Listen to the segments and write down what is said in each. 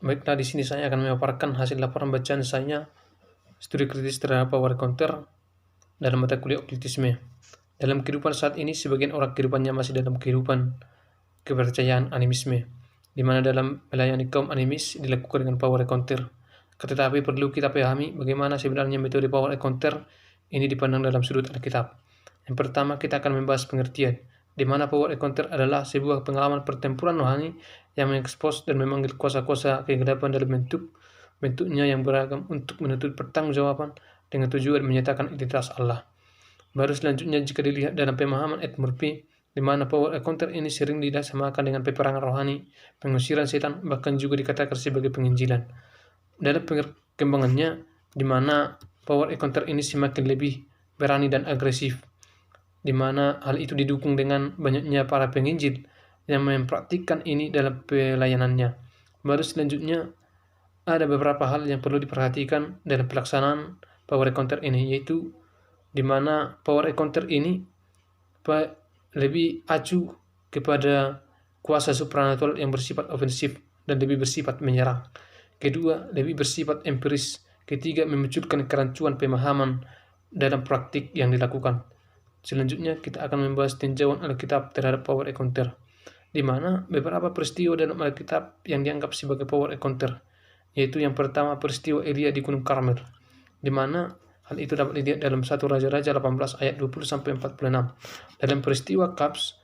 Baiklah, di sini saya akan memaparkan hasil laporan bacaan saya studi kritis terhadap power counter dalam mata kuliah okkultisme. Dalam kehidupan saat ini, sebagian orang kehidupannya masih dalam kehidupan kepercayaan animisme, di mana dalam melayani kaum animis dilakukan dengan power counter. Tetapi perlu kita pahami bagaimana sebenarnya metode power counter ini dipandang dalam sudut Alkitab. Yang pertama, kita akan membahas pengertian, di mana power counter adalah sebuah pengalaman pertempuran rohani yang mengekspos dan memanggil kuasa-kuasa kegelapan dalam bentuknya yang beragam untuk menuntut pertanggungjawaban dengan tujuan menyatakan identitas Allah. Baru selanjutnya, jika dilihat dalam pemahaman Ed Murphy, di mana power counter ini sering disamakan dengan peperangan rohani, pengusiran setan, bahkan juga dikatakan sebagai penginjilan. Dalam perkembangannya, di mana power counter ini semakin lebih berani dan agresif, di mana hal itu didukung dengan banyaknya para penginjil yang mempraktikkan ini dalam pelayanannya. Baru selanjutnya, ada beberapa hal yang perlu diperhatikan dalam pelaksanaan power counter ini, yaitu di mana power counter ini lebih acu kepada kuasa supranatural yang bersifat ofensif dan lebih bersifat menyerang. Kedua, lebih bersifat empiris. Ketiga, memunculkan kerancuan pemahaman dalam praktik yang dilakukan. Selanjutnya, kita akan membahas tinjauan Alkitab terhadap power counter, di mana beberapa peristiwa dalam Alkitab yang dianggap sebagai power counter, yaitu yang pertama peristiwa Elia di Gunung Karmel, di mana hal itu dapat dilihat dalam 1 Raja-Raja 18 ayat 20-46. Dalam peristiwa Kaps,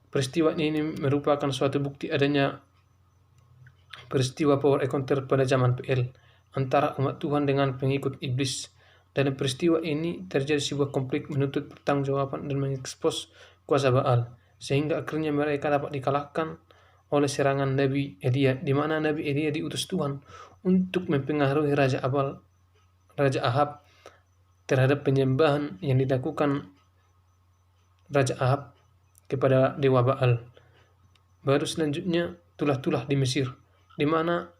peristiwa ini merupakan suatu bukti adanya peristiwa power counter pada zaman PL antara umat Tuhan dengan pengikut iblis. Dalam peristiwa ini terjadi sebuah konflik menuntut pertanggungjawaban dan mengekspos kuasa Baal, sehingga akhirnya mereka dapat dikalahkan oleh serangan Nabi Elia, di mana Nabi Elia diutus Tuhan untuk mempengaruhi Raja Ahab terhadap penyembahan yang dilakukan Raja Ahab kepada dewa Baal. Baru selanjutnya, tulah-tulah di Mesir, di mana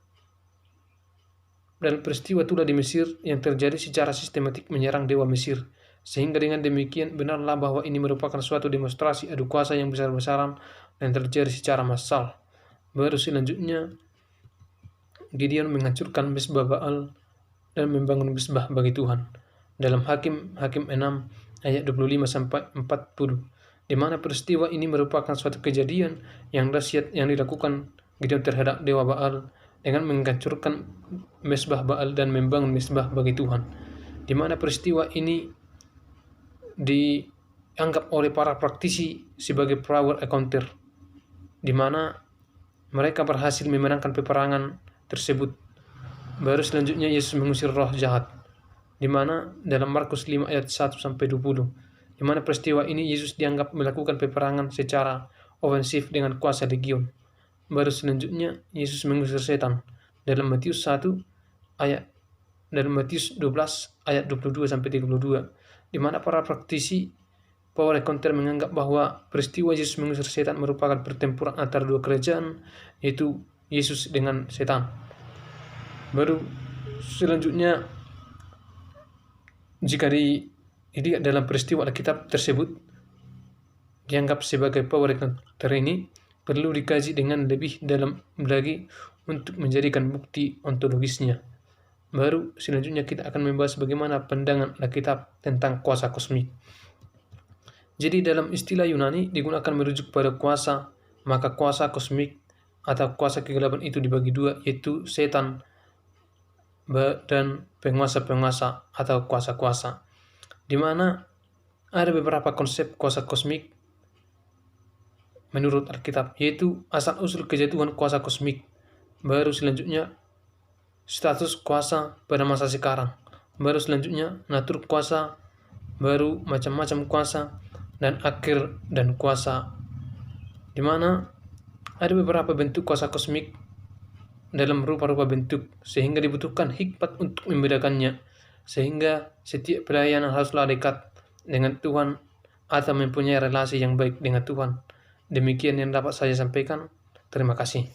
dalam peristiwa tulah di Mesir yang terjadi secara sistematik menyerang dewa Mesir, sehingga dengan demikian benarlah bahwa ini merupakan suatu demonstrasi adu kuasa yang besar-besaran dan terjadi secara massal. Baru selanjutnya, Gideon menghancurkan mesbah Baal dan membangun mesbah bagi Tuhan. Dalam Hakim 6 ayat 25-40, di mana peristiwa ini merupakan suatu kejadian yang dahsyat yang dilakukan Gideon terhadap dewa Baal dengan menghancurkan mesbah Baal dan membangun mesbah bagi Tuhan, di mana peristiwa ini dianggap oleh para praktisi sebagai power counter, di mana mereka berhasil memenangkan peperangan tersebut. Baru selanjutnya, Yesus mengusir roh jahat, di mana dalam Markus 5 ayat 1-20, di mana peristiwa ini Yesus dianggap melakukan peperangan secara ofensif dengan kuasa legion. Baru selanjutnya, Yesus mengusir setan dalam Matius 12 ayat 22-32, di mana para praktisi power counter menganggap bahwa peristiwa Yesus mengusir setan merupakan pertempuran antara dua kerajaan, yaitu Yesus dengan setan. Baru selanjutnya, jika dilihat dalam peristiwa Alkitab tersebut dianggap sebagai power counter ini perlu dikaji dengan lebih dalam lagi untuk menjadikan bukti ontologisnya. Baru selanjutnya kita akan membahas bagaimana pandangan Alkitab tentang kuasa kosmik. Jadi dalam istilah Yunani digunakan merujuk pada kuasa, maka kuasa kosmik atau kuasa kegelapan itu dibagi dua, yaitu setan dan penguasa-penguasa atau kuasa-kuasa, di mana ada beberapa konsep kuasa kosmik menurut Alkitab, yaitu asal-usul kejatuhan kuasa kosmik. Baru selanjutnya, status kuasa pada masa sekarang. Baru selanjutnya, natur kuasa, baru macam-macam kuasa, dan akhir dan kuasa, di mana ada beberapa bentuk kuasa kosmik dalam rupa-rupa bentuk, sehingga dibutuhkan hikmat untuk membedakannya, sehingga setiap pelayanan haruslah dekat dengan Tuhan atau mempunyai relasi yang baik dengan Tuhan. Demikian yang dapat saya sampaikan. Terima kasih.